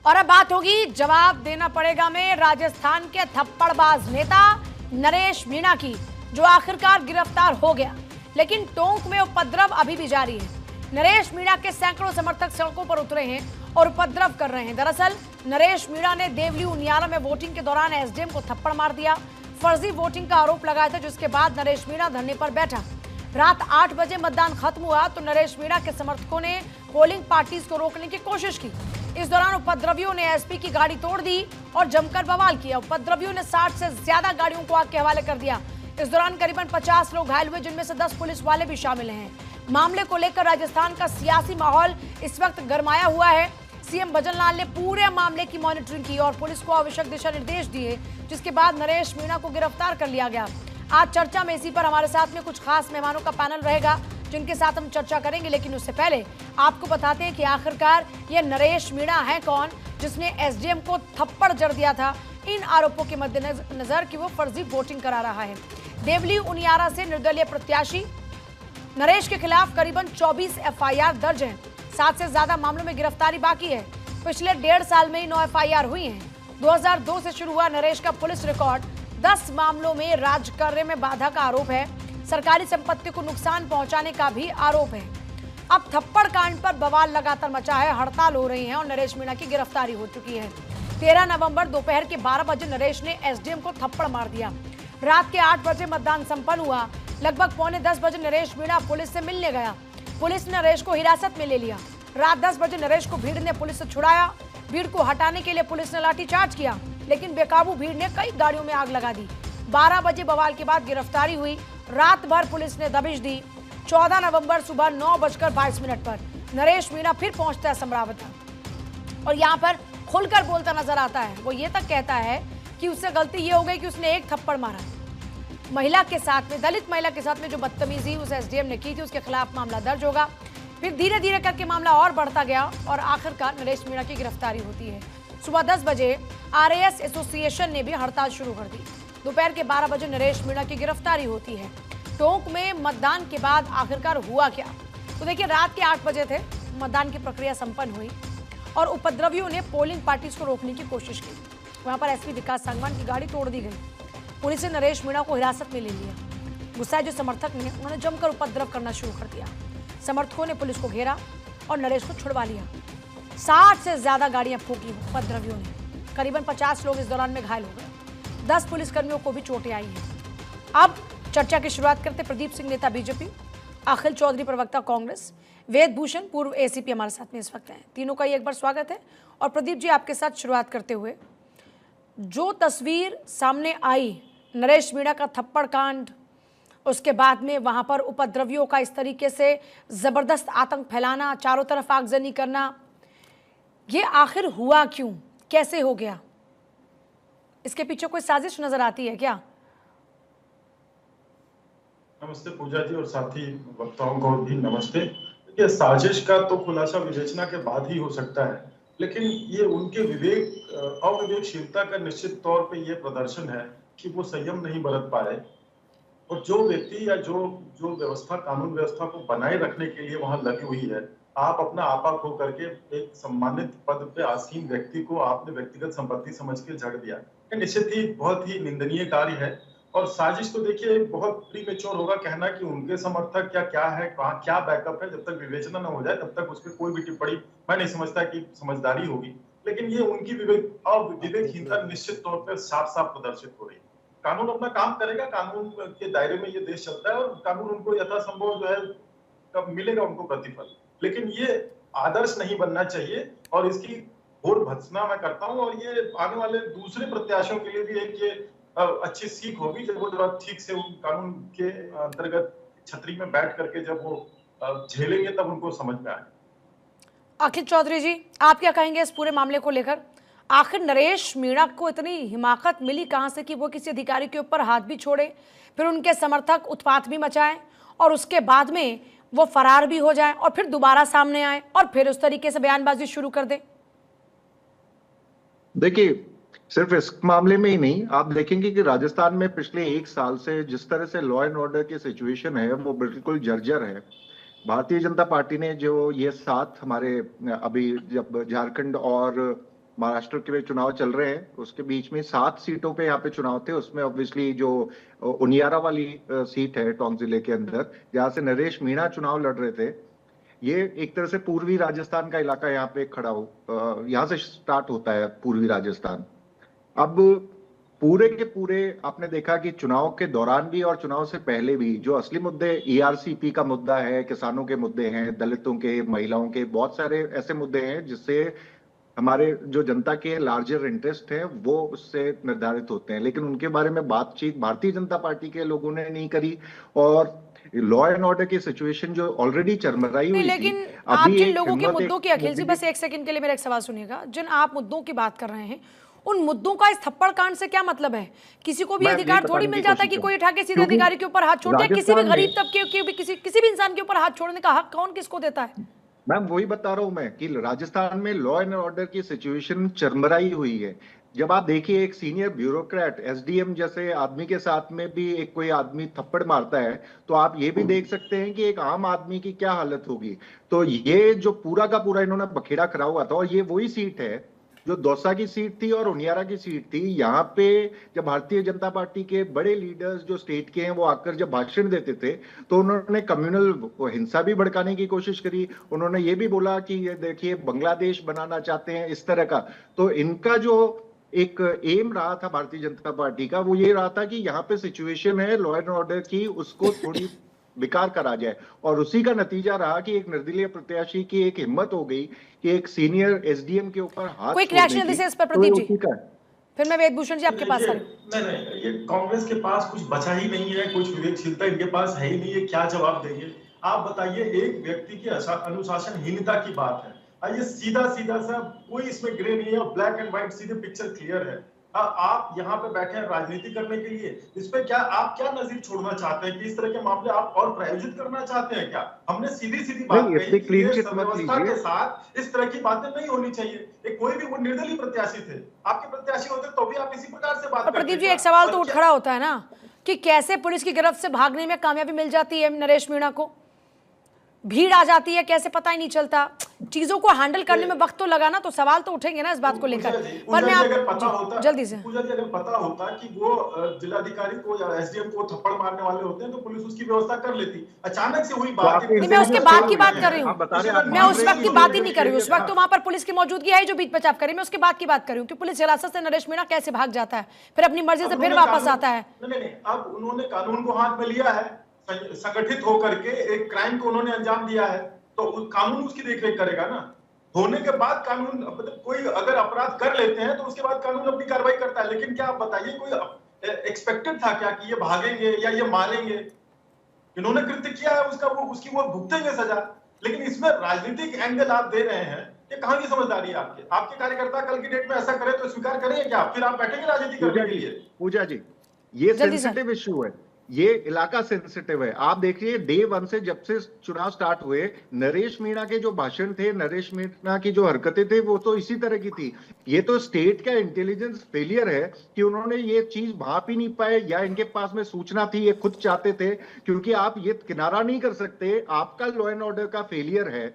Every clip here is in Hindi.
और अब बात होगी जवाब देना पड़ेगा में राजस्थान के थप्पड़बाज नेता नरेश मीणा की, जो आखिरकार गिरफ्तार हो गया, लेकिन टोंक में उपद्रव अभी भी जारी है। नरेश मीणा के सैकड़ों समर्थक सड़कों पर उतरे हैं और उपद्रव कर रहे हैं। दरअसल नरेश मीणा ने देवली उनियारा में वोटिंग के दौरान एसडीएम को थप्पड़ मार दिया। फर्जी वोटिंग का आरोप लगाया था, जिसके बाद नरेश मीणा धरने पर बैठा। रात 8 बजे मतदान खत्म हुआ तो नरेश मीणा के समर्थकों ने पोलिंग पार्टीज को रोकने की कोशिश की। इस दौरान उपद्रवियों ने एसपी की गाड़ी तोड़ दी और जमकर बवाल किया। उपद्रवियों ने 60 से ज्यादा गाड़ियों को आग के हवाले कर दिया। इस दौरान करीबन 50 लोग घायल हुए, जिनमें से 10 पुलिस वाले भी शामिल हैं। मामले को लेकर राजस्थान का सियासी माहौल इस वक्त गरमाया हुआ है। सीएम भजनलाल ने पूरे मामले की मॉनिटरिंग की और पुलिस को आवश्यक दिशा निर्देश दिए, जिसके बाद नरेश मीणा को गिरफ्तार कर लिया गया। आज चर्चा में इसी पर हमारे साथ में कुछ खास मेहमानों का पैनल रहेगा, जिनके साथ हम चर्चा करेंगे। लेकिन उससे पहले आपको बताते हैं कि आखिरकार ये नरेश मीणा है कौन, जिसने एसडीएम को थप्पड़ जड़ दिया था इन आरोपों के मद्देनजर कि वो फर्जी वोटिंग करा रहा है। देवली उनियारा से निर्दलीय प्रत्याशी नरेश के खिलाफ करीबन 24 एफआईआर दर्ज हैं। 7 से ज्यादा मामलों में गिरफ्तारी बाकी है। पिछले 1.5 साल में ही 9 एफआईआर हुई हैं। 2002 से शुरू हुआ नरेश का पुलिस रिकॉर्ड। 10 मामलों में राजकार्य में बाधा का आरोप है। सरकारी संपत्ति को नुकसान पहुंचाने का भी आरोप है। अब थप्पड़ कांड पर बवाल लगातार मचा है, हड़ताल हो रही है और नरेश मीणा की गिरफ्तारी हो चुकी है। 13 नवंबर दोपहर के 12 बजे नरेश ने एसडीएम को थप्पड़ मार दिया। रात के 8 बजे मतदान संपन्न हुआ। लगभग 9:45 बजे नरेश मीणा पुलिस से मिलने गया। पुलिस ने नरेश को हिरासत में ले लिया। रात 10 बजे नरेश को भीड़ ने पुलिस से छुड़ाया। भीड़ को हटाने के लिए पुलिस ने लाठीचार्ज किया, लेकिन बेकाबू भीड़ ने कई गाड़ियों में आग लगा दी। 12 बजे बवाल के बाद गिरफ्तारी हुई। रात भर पुलिस ने दबिश दी। 14 नवंबर सुबह 9:22 पर नरेश मीणा फिर पहुंचता है समरावती और यहाँ पर खुलकर बोलता नजर आता है। वो ये तक कहता है कि उससे गलती ये हो गई कि उसने एक थप्पड़ मारा। महिला के साथ में, दलित महिला के साथ में जो बदतमीजी उस एसडीएम ने की थी, उसके खिलाफ मामला दर्ज होगा। फिर धीरे धीरे करके मामला और बढ़ता गया और आखिरकार नरेश मीणा की गिरफ्तारी होती है। सुबह 10 बजे आरएएस एसोसिएशन ने भी हड़ताल शुरू कर दी। दोपहर के 12 बजे नरेश मीणा की गिरफ्तारी होती है। टोंक में मतदान के बाद आखिरकार हुआ क्या? तो देखिए, रात के 8 बजे थे, मतदान की प्रक्रिया संपन्न हुई और उपद्रवियों ने पोलिंग पार्टीज को रोकने की कोशिश की। वहां पर एसपी विकास सांगवान की गाड़ी तोड़ दी गई। पुलिस ने नरेश मीणा को हिरासत में ले लिया। गुस्साए जो समर्थक ने, उन्होंने जमकर उपद्रव करना शुरू कर दिया। समर्थकों ने पुलिस को घेरा और नरेश को छुड़वा लिया। 60 से ज्यादा गाड़ियां फूंकी उपद्रवियों ने। करीबन 50 लोग इस दौरान में घायल हो गए। 10 पुलिसकर्मियों को भी चोटें आई हैं। अब चर्चा की शुरुआत करते प्रदीप सिंह नेता बीजेपी, अखिल चौधरी प्रवक्ता कांग्रेस, वेद भूषण पूर्व एसीपी हमारे साथ में इस वक्त हैं। तीनों का एक बार स्वागत है। और प्रदीप जी, आपके साथ शुरुआत करते हुए, जो तस्वीर सामने आई नरेश मीणा का थप्पड़ कांड, उसके बाद में वहां पर उपद्रवियों का इस तरीके से जबरदस्त आतंक फैलाना, चारों तरफ आगजनी करना, ये आखिर हुआ क्यों, कैसे हो गया? इसके पीछे कोई साजिश नजर आती है क्या? नमस्ते पूजा जी और साथी वक्ताओं को भी नमस्ते। देखिए, साजिश का तो खुलासा विवेचना के बाद ही हो सकता है, लेकिन ये उनके अविवेकशीलता का निश्चित तौर पे ये प्रदर्शन है कि वो संयम नहीं बरत पाए। और जो व्यक्ति या जो जो व्यवस्था, कानून व्यवस्था को बनाए रखने के लिए वहां लगी हुई है, आप अपना आपा खो करके एक सम्मानित पद पे आसीन व्यक्ति को आपने व्यक्तिगत संपत्ति समझ के झड़ दिया। ये निश्चित ही बहुत ही निंदनीय कार्य है। और साजिश तो देखिए, बहुत प्रीमेच्योर होगा कहना कि उनके समर्थक क्या है, कहाँ क्या बैकअप है। जब तक विवेचना न हो जाए तब तक उस पर कोई भी टिप्पणी मैं नहीं समझता कि समझदारी होगी। लेकिन ये उनकी विवेकहीनता निश्चित तौर पर साफ साफ प्रदर्शित हो रही है। कानून अपना काम करेगा, कानून के दायरे में ये देश चलता है और कानून उनको यथासंभव जो है कब मिलेगा उनको प्रतिफल। लेकिन ये आदर्श नहीं बनना चाहिए और इसकी घोर भर्त्सना मैं करता हूँ। और ये आने वाले दूसरे प्रत्याशियों के लिए भी एक ये अच्छी सीख होगी, जब वो ठीक से उन कानून के अंतर्गत छतरी में बैठ करके जब वो झेलेंगे तब उनको समझ में आए। अखिल चौधरी जी, आप क्या कहेंगे इस पूरे मामले को लेकर? आखिर नरेश मीणा को इतनी हिमाकत मिली कहां से कि वो किसी अधिकारी के ऊपर हाथ भी छोड़े, फिर उनके समर्थक उत्पात भी मचाएं और उसके बाद में वो फरार भी हो जाएं और फिर दोबारा सामने आए और फिर उस तरीके से बयानबाजी शुरू कर दें? देखिए, सिर्फ इस मामले में ही नहीं, आप देखेंगे कि राजस्थान में पिछले 1 साल से जिस तरह से लॉ एंड ऑर्डर की सिचुएशन है वो बिल्कुल जर्जर है। भारतीय जनता पार्टी ने जो ये साथ हमारे अभी जब झारखंड और महाराष्ट्र के चुनाव चल रहे हैं, उसके बीच में 7 सीटों पे यहाँ पे चुनाव थे। उसमें ऑब्वियसली जो उनियारा वाली सीट है टोंक जिले के अंदर, जहाँ से नरेश मीणा चुनाव लड़ रहे थे, ये एक तरह से पूर्वी राजस्थान का इलाका यहाँ पे खड़ा हो, यहाँ से स्टार्ट होता है पूर्वी राजस्थान। अब पूरे के पूरे आपने देखा कि चुनाव के दौरान भी और चुनाव से पहले भी जो असली मुद्दे ईआरसीपी का मुद्दा है, किसानों के मुद्दे हैं, दलितों के, महिलाओं के, बहुत सारे ऐसे मुद्दे हैं जिससे हमारे जो जनता के लार्जर इंटरेस्ट है वो उससे निर्धारित होते हैं, लेकिन उनके बारे में बातचीत भारतीय जनता पार्टी के लोगों ने नहीं करी। और लॉ एंड ऑर्डर की सिचुएशन जो ऑलरेडी चरमराई हुई थी, लेकिन आप जिन लोगों के मुद्दों की, अखिल जी बस एक सेकंड के लिए मेरा एक सवाल सुनिएगा, जिन आप मुद्दों की बात कर रहे हैं, उन मुद्दों का इस थप्पड़ कांड से क्या मतलब है? किसी को भी अधिकार थोड़ी मिल जाता है कि कोई उठा के सीधे अधिकारी के ऊपर हाथ छोड़ दे। किसी भी गरीब तबके के भी किसी भी इंसान के ऊपर हाथ छोड़ने का हक कौन किसको देता है? मैम वही बता रहा हूं मैं कि राजस्थान में लॉ एंड ऑर्डर की सिचुएशन चरमराई हुई है। जब आप देखिए एक सीनियर ब्यूरोक्रेट एसडीएम जैसे आदमी के साथ में भी एक कोई आदमी थप्पड़ मारता है, तो आप ये भी देख सकते हैं कि एक आम आदमी की क्या हालत होगी। तो ये जो पूरा का पूरा इन्होंने बखेड़ा करा हुआ था, और ये वही सीट है जो दौसा की सीट थी और उनियारा की सीट थी। यहाँ पे जब भारतीय जनता पार्टी के बड़े लीडर्स जो स्टेट के हैं वो आकर जब भाषण देते थे, तो उन्होंने कम्युनल हिंसा भी भड़काने की कोशिश करी। उन्होंने ये भी बोला कि ये देखिए बांग्लादेश बनाना चाहते हैं, इस तरह का। तो इनका जो एक एम रहा था भारतीय जनता पार्टी का, वो ये रहा था कि यहाँ पे सिचुएशन है लॉ एंड ऑर्डर की, उसको थोड़ी बेकार करा जाए। और उसी का नतीजा रहा कि एक निर्दलीय प्रत्याशी की एक हिम्मत हो गई कि एक सीनियर एसडीएम के ऊपर हाथ कोई रिएक्शन दे इस पर प्रदीप जी? फिर मैं वेदभूषण जी आपके पास आ रही हूं। नहीं, ये कांग्रेस के पास कुछ बचा ही नहीं है, कुछ विवेकशीलता इनके पास है ही नहीं है। क्या जवाब देंगे आप बताइए? एक व्यक्ति की अनुशासनहीनता की बात है, ये सीधा सीधा सा, कोई इसमें ग्रे नहीं है, ब्लैक एंड व्हाइट सीधे पिक्चर क्लियर है। आप यहाँ पे बैठे हैं राजनीति करने के लिए, इस पे क्या आप क्या नजीर छोड़ना चाहते हैं कि इस तरह के मामले आप और प्रायोजित करना चाहते हैं क्या? हमने सीधी सीधी बात कही कि ये व्यवस्था के साथ इस तरह की बातें नहीं होनी चाहिए। कोई भी वो निर्दलीय प्रत्याशी थे, आपके प्रत्याशी होते तो भी आप इसी प्रकार से बात करते। प्रदीप जी एक सवाल तो उठ खड़ा होता है ना कि कैसे पुलिस की गिरफ्त से भागने में कामयाबी मिल जाती है नरेश मीणा को, भीड़ आ जाती है, कैसे पता ही नहीं चलता, चीजों को हैंडल करने में वक्त तो लगा ना, तो सवाल तो उठेंगे ना इस बात को लेकर। पर मैं आप जल्दी से अगर पता होता कि वो जिलाधिकारी को या एसडीएम को थप्पड़ मारने वाले होते हैं तो पुलिस उसकी व्यवस्था कर लेती। अचानक से हुई बात, मैं उसके बाद की बात कर रही हूँ, मैं उस वक्त की बात ही नहीं कर रही हूँ। उस वक्त तो वहां पर पुलिस की मौजूदगी है जो बीच बचाव करी, मैं उसकी बात की बात कर रही हूँ कि पुलिस हिरासत से नरेश मीणा कैसे भाग जाता है, फिर अपनी मर्जी से फिर वापस आता है। अब उन्होंने कानून को हाथ में लिया है, संगठित होकर के एक क्राइम को उन्होंने अंजाम दिया है, तो कानून उसकी देखरेख करेगा ना। होने के बाद कानून, मतलब कोई अगर अपराध कर लेते हैं तो उसके बाद कानून अपनी कार्रवाई करता है। लेकिन क्या आप बताइए, कोई एक्सपेक्टेड था क्या कि ये भागेंगे या ये मारेंगे? इन्होंने कृत्य किया है, उसकी वो भुगतेंगे सजा। लेकिन इसमें राजनीतिक एंगल आप दे रहे हैं, ये कहां की समझदारी है आपके कार्यकर्ता कल की डेट में ऐसा करे तो स्वीकार करेंगे क्या? फिर आप बैठेंगे राजनीति करने के लिए? पूजा जी, ये सेंसिटिव इश्यू है, ये इलाका सेंसिटिव है। आप देखिए डे 1 से जब से चुनाव स्टार्ट हुए, नरेश मीणा के जो भाषण थे, नरेश मीणा की जो हरकतें थे, वो तो इसी तरह की थी। ये तो स्टेट का इंटेलिजेंस फेलियर है कि उन्होंने ये चीज भाप ही नहीं पाए, या इनके पास में सूचना थी, ये खुद चाहते थे। क्योंकि आप ये किनारा नहीं कर सकते, आपका लॉ एंड ऑर्डर का फेलियर है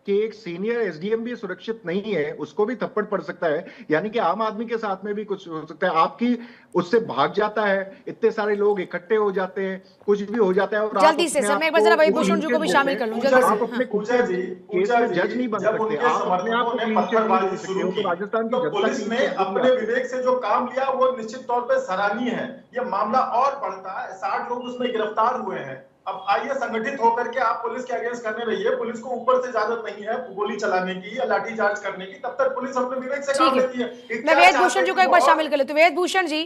कि एक सीनियर एसडीएम भी सुरक्षित नहीं है, उसको भी थप्पड़ पड़ सकता है, यानी कि आम आदमी के साथ में भी कुछ हो सकता है। आपकी उससे भाग जाता है, इतने सारे लोग इकट्ठे हो जाते हैं, कुछ भी हो जाता है। और जल्दी से सर मैं एक बार जरा वेदभूषण जी को भी शामिल कर लूं, जल्दी से। आप अपने केस में जज नहीं बन सकते, आप अपने आप को पत्थरबाजी शुरू की, राजस्थान की तो पुलिस ने अपने विवेक से जो काम लिया वो निश्चित तौर पर सराहनीय है। ये मामला और बढ़ता है, 60 लोग उसमें गिरफ्तार हुए हैं। अब आइए संगठित होकर के आप पुलिस के अगेंस्ट करने रहिए। पुलिस को ऊपर से इजाजत नहीं है गोली चलाने की या लाठीचार्ज करने की, तब तक पुलिस अपने विवेक से काम लेती है। मैं वेदभूषण जी को एक बार शामिल कर लेती हूं। वेदभूषण जी,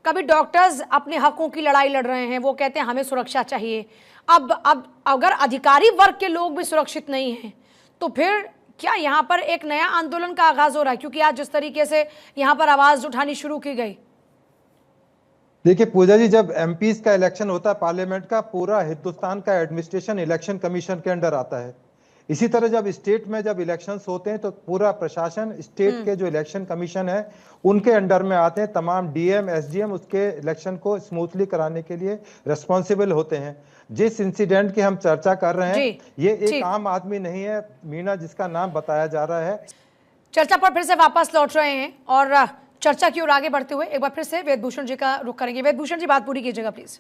कभी डॉक्टर्स अपने हकों की लड़ाई लड़ रहे हैं, वो कहते हैं हमें सुरक्षा चाहिए। अब अगर अधिकारी वर्ग के लोग भी सुरक्षित नहीं हैं तो फिर क्या यहाँ पर एक नया आंदोलन का आगाज हो रहा है? क्योंकि आज जिस तरीके से यहाँ पर आवाज उठानी शुरू की गई। देखिए पूजा जी, जब एमपीज का इलेक्शन होता है पार्लियामेंट का, पूरा हिंदुस्तान का एडमिनिस्ट्रेशन इलेक्शन कमीशन के अंडर आता है। इसी तरह जब स्टेट में जब इलेक्शंस होते हैं तो पूरा प्रशासन स्टेट के जो इलेक्शन कमीशन है उनके अंडर में आते हैं। तमाम डीएम एसडीएम उसके इलेक्शन को स्मूथली कराने के लिए रिस्पॉन्सिबल होते हैं। जिस इंसिडेंट की हम चर्चा कर रहे हैं ये एक आम आदमी नहीं है, मीणा जिसका नाम बताया जा रहा है। चर्चा पर फिर से वापस लौट रहे हैं और चर्चा की ओर आगे बढ़ते हुए एक बार फिर से वेदभूषण जी का रुख करेंगे। वेदभूषण जी, बात पूरी कीजिएगा प्लीज।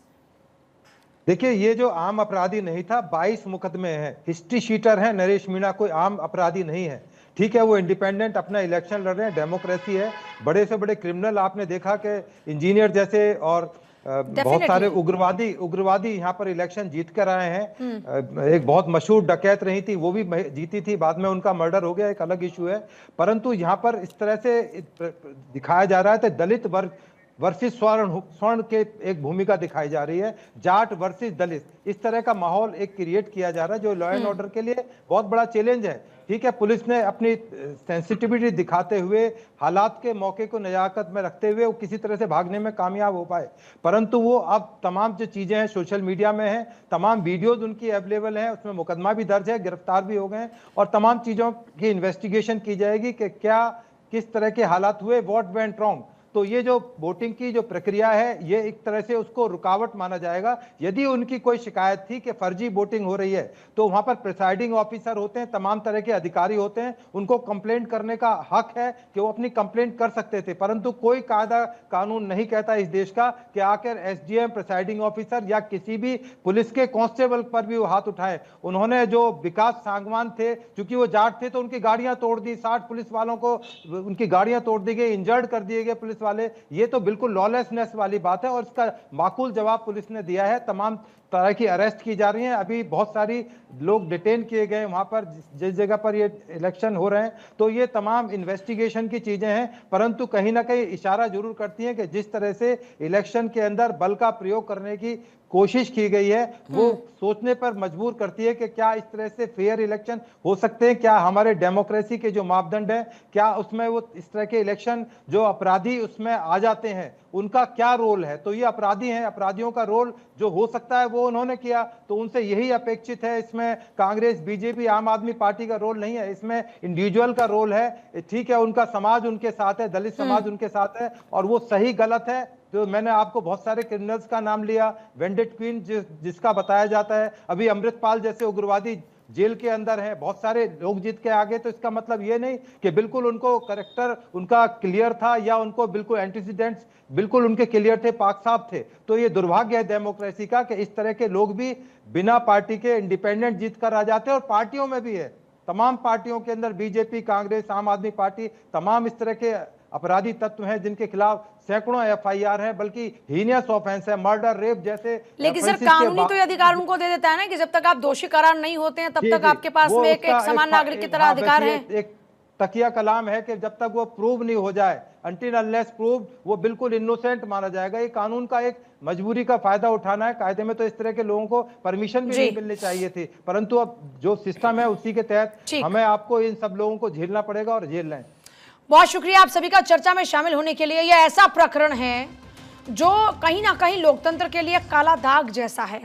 देखिए, ये जो आम अपराधी नहीं था, 22 मुकदमे हैं, हिस्ट्री शीटर है नरेश मीणा, कोई आम अपराधी नहीं है। ठीक है, वो इंडिपेंडेंट अपना इलेक्शन लड़ रहे हैं, डेमोक्रेसी है। बड़े से बड़े क्रिमिनल आपने देखा कि इंजीनियर जैसे और बहुत सारे उग्रवादी यहाँ पर इलेक्शन जीत कर आए हैं। एक बहुत मशहूर डकैत रही थी, वो भी जीती थी, बाद में उनका मर्डर हो गया, एक अलग इशू है। परंतु यहाँ पर इस तरह से दिखाया जा रहा है तो दलित वर्सेस स्वर्ण के एक भूमिका दिखाई जा रही है, जाट वर्सेस दलित, इस तरह का माहौल एक क्रिएट किया जा रहा है जो लॉ एंड ऑर्डर के लिए बहुत बड़ा चैलेंज है। ठीक है, पुलिस ने अपनी सेंसिटिविटी दिखाते हुए, हालात के मौके को नजाकत में रखते हुए वो किसी तरह से भागने में कामयाब हो पाए, परंतु वो अब तमाम जो चीजें हैं सोशल मीडिया में हैं, तमाम वीडियोज उनकी अवेलेबल हैं, उसमें मुकदमा भी दर्ज है, गिरफ्तार भी हो गए हैं और तमाम चीजों की इन्वेस्टिगेशन की जाएगी कि क्या किस तरह के हालात हुए, व्हाट वेंट रॉन्ग। तो ये जो वोटिंग की जो प्रक्रिया है, ये एक तरह से उसको रुकावट माना जाएगा। यदि उनकी कोई शिकायत थी कि फर्जी वोटिंग हो रही है, तो वहां पर प्रिसाइडिंग ऑफिसर होते हैं, तमाम तरह के अधिकारी होते हैं, उनको कंप्लेंट करने का हक है कि वो अपनी कंप्लेंट कर सकते थे। परंतु कोई कायदा कानून नहीं कहता इस देश का कि आकर एसडीएम, प्रिसाइडिंग ऑफिसर या किसी भी पुलिस के कांस्टेबल पर भी वो हाथ उठाए। उन्होंने जो विकास सांगवान थे, क्योंकि वो जाट थे, तो उनकी गाड़ियां तोड़ दी, 60 पुलिस वालों को उनकी गाड़ियां तोड़ दी गई, इंजर्ड कर दिए गए पुलिस वाले। ये तो बिल्कुल लॉलेसनेस वाली बात है और इसका माकूल जवाब पुलिस ने दिया है। तमाम तरह की अरेस्ट की जा रही हैं, अभी बहुत सारी लोग डिटेन किए गए वहां पर जिस जगह पर ये इलेक्शन हो रहे हैं। तो ये तमाम इन्वेस्टिगेशन की चीजें हैं, परंतु कहीं ना कहीं इशारा जरूर करती हैं कि जिस तरह से इलेक्शन के अंदर बल का प्रयोग करने की कोशिश की गई है, वो सोचने पर मजबूर करती है कि क्या इस तरह से फेयर इलेक्शन हो सकते हैं, क्या हमारे डेमोक्रेसी के जो मापदंड है, क्या उसमें वो इस तरह के इलेक्शन जो अपराधी उसमें आ जाते हैं, उनका क्या रोल है। तो ये अपराधी हैं, अपराधियों का रोल जो हो सकता है वो उन्होंने किया, तो उनसे यही अपेक्षित है। इसमें कांग्रेस, बीजेपी, आम आदमी पार्टी का रोल नहीं है, इसमें इंडिविजुअल का रोल है। ठीक है, उनका समाज उनके साथ है, दलित समाज उनके साथ है, और वो सही गलत है। तो मैंने आपको बहुत सारे क्रिमिनल्स का नाम लिया, वेंडेट क्वीन जिसका बताया जाता है, अभी अमृतपाल जैसे उग्रवादी जेल के अंदर है, बहुत सारे लोग जीत के आगे। तो इसका मतलब ये नहीं कि बिल्कुल उनको करेक्टर उनका क्लियर था या उनको बिल्कुल एंटीसीडेंट्स बिल्कुल उनके क्लियर थे, पाक साफ थे। तो ये दुर्भाग्य है डेमोक्रेसी का कि इस तरह के लोग भी बिना पार्टी के इंडिपेंडेंट जीत कर आ जाते हैं। और पार्टियों में भी है, तमाम पार्टियों के अंदर बीजेपी, कांग्रेस, आम आदमी पार्टी, तमाम इस तरह के अपराधी तत्व हैं जिनके खिलाफ सैकड़ों एफआईआर है, बल्कि हीनियस ऑफेंस है, मर्डर, रेप जैसे। लेकिन सर, कानूनी तो ये अधिकार उनको दे देता है ना कि जब तक आप दोषी करार नहीं होते हैं तब तक आपके पास में एक समान नागरिक की तरह अधिकार है। एक तकिया कलाम है कि जब तक वो प्रूव नहीं हो जाए, अनटिल अनलेस प्रूव, वो बिल्कुल इनोसेंट माना जाएगा। ये कानून का एक मजबूरी का फायदा उठाना है। कायदे में तो इस तरह के लोगों को परमिशन भी नहीं मिलनी चाहिए थी, परंतु अब जो सिस्टम है उसी के तहत हमें आपको इन सब लोगों को झेलना पड़ेगा और झेल लें। बहुत शुक्रिया आप सभी का चर्चा में शामिल होने के लिए। यह ऐसा प्रकरण है जो कहीं ना कहीं लोकतंत्र के लिए काला दाग जैसा है।